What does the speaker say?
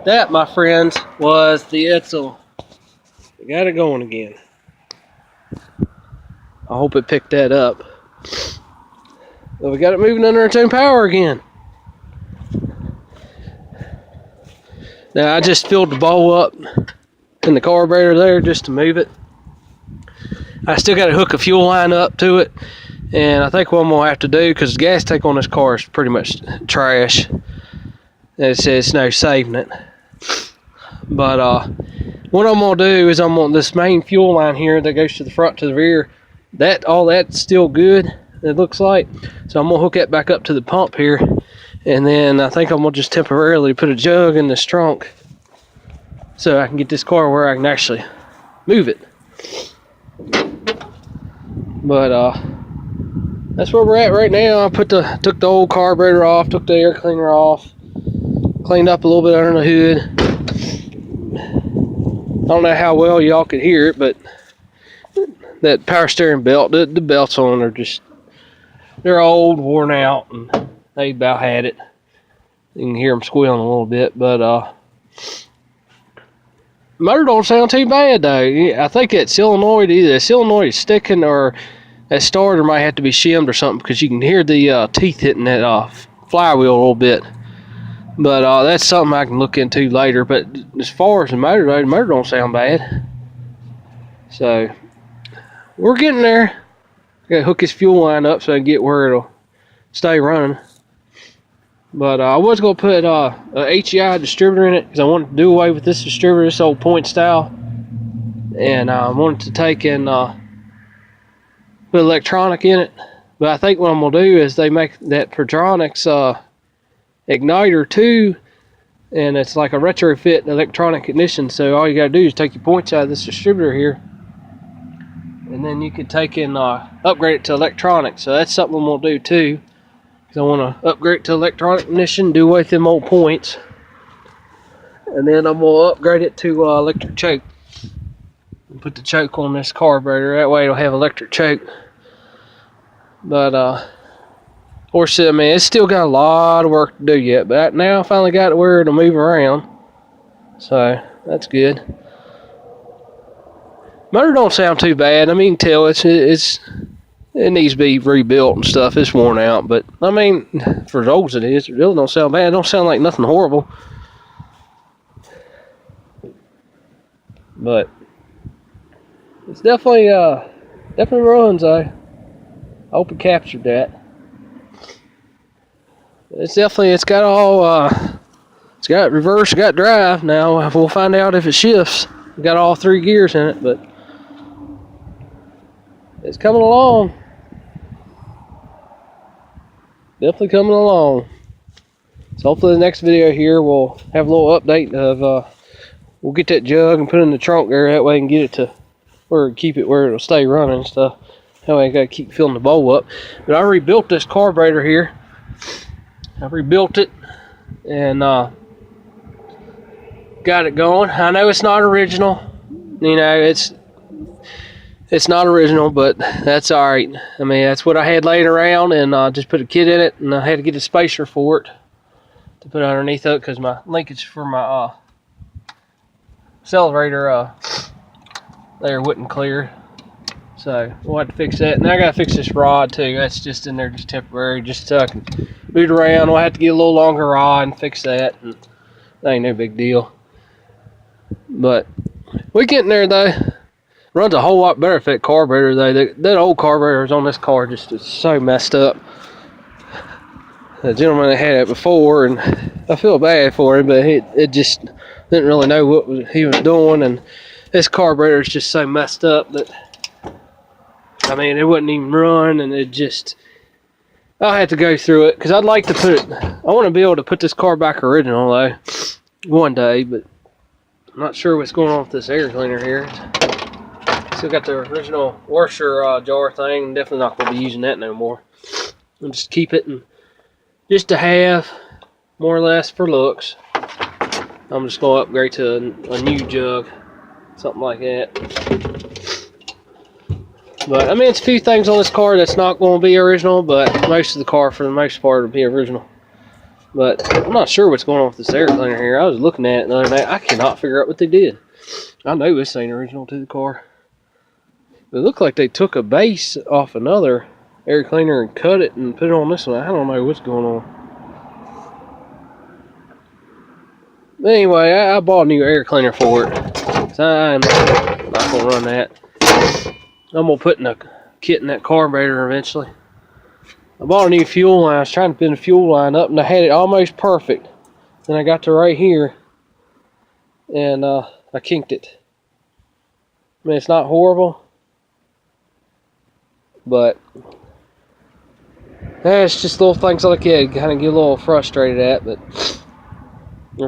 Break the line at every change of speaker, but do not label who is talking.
That, my friends, was the edsel. We got it going again. I hope it picked that up. But we got it moving under its own power again. Now I just filled the bowl up in the carburetor there just to move it. I still got to hook a fuel line up to it. And I think what I'm going to have to do, because the gas tank on this car is pretty much trash. It says no saving it. But what I'm going to do is I'm on this main fuel line here that goes to the front to the rear. All that's still good, it looks like. So I'm going to hook that back up to the pump here. And then I think I'm going to just temporarily put a jug in this trunk so I can get this car where I can actually move it. But that's where we're at right now. I took the old carburetor off, took the air cleaner off, cleaned up a little bit under the hood. I don't know how well y'all could hear it, but that power steering belt, the belts on are they're old, worn out, and they about had it. You can hear them squealing a little bit, but motor don't sound too bad though. I think that solenoid, either the solenoid is sticking or that starter might have to be shimmed or something, because you can hear the teeth hitting that flywheel a little bit. But that's something I can look into later. But as far as the motor though, the motor don't sound bad. So we're getting there. Gotta hook this fuel line up so I can get where it'll stay running. But I was gonna put a HEI distributor in it because I wanted to do away with this distributor, this old point style, and I wanted to take and put electronic in it. But I think what I'm gonna do is they make that Prodronics igniter too, and it's like a retrofit electronic ignition. So all you gotta do is take your points out of this distributor here, and then you can take and upgrade it to electronic. So that's something I'm gonna do too, because I want to upgrade it to electronic ignition, do away with them old points, and then I'm gonna upgrade it to electric choke. Put the choke on this carburetor, that way it'll have electric choke. But of course, I mean, it's still got a lot of work to do yet, but now I finally got it where it'll move around, so that's good. Motor don't sound too bad. I mean, you can tell it needs to be rebuilt and stuff. It's worn out, but I mean, for as old as it is, it really don't sound bad. It don't sound like nothing horrible. But it's definitely runs though. I hope it captured that. It's got reverse, got drive. Now we'll find out if it shifts. We got all 3 gears in it, but it's coming along. Definitely coming along. So hopefully the next video here we'll have a little update of we'll get that jug and put it in the trunk there. That way I can get it to keep it where it'll stay running and stuff. That way I gotta keep filling the bowl up. But I rebuilt this carburetor here. I rebuilt it and got it going. I know it's not original. You know, it's not original, but that's all right. I mean, that's what I had laying around, and I just put a kit in it, and I had to get a spacer for it to put underneath it because my linkage for my accelerator there wouldn't clear. So we'll have to fix that. And I gotta fix this rod too. That's just in there, just temporary, just so I can move it around. We'll have to get a little longer rod and fix that. And that ain't no big deal. But we're getting there though. Runs a whole lot better if that carburetor though. That old carburetor on this car just is so messed up. The gentleman that had it before, and I feel bad for him, but it just didn't really know what he was doing, and this carburetor is just so messed up that, I mean, it wouldn't even run, and it just, I'll have to go through it, because I'd like to I want to be able to put this car back original though, one day, but I'm not sure what's going on with this air cleaner here. Still got the original washer jar thing. Definitely not going to be using that no more. I'll just keep it and just to have, more or less for looks. I'm just going to upgrade to a new jug, something like that. But I mean, it's a few things on this car that's not going to be original, but most of the car, for the most part, will be original. But I'm not sure what's going on with this air cleaner here. I was looking at it the other day. I cannot figure out what they did. I know this ain't original to the car. It looked like they took a base off another air cleaner and cut it and put it on this one. I don't know what's going on. But anyway, I bought a new air cleaner for it. So I'm not going to run that. I'm going to put in a kit in that carburetor eventually. I bought a new fuel line. I was trying to put the fuel line up and I had it almost perfect. Then I got to right here and I kinked it. I mean, it's not horrible, but it's just little things like that kind of get a little frustrated at. But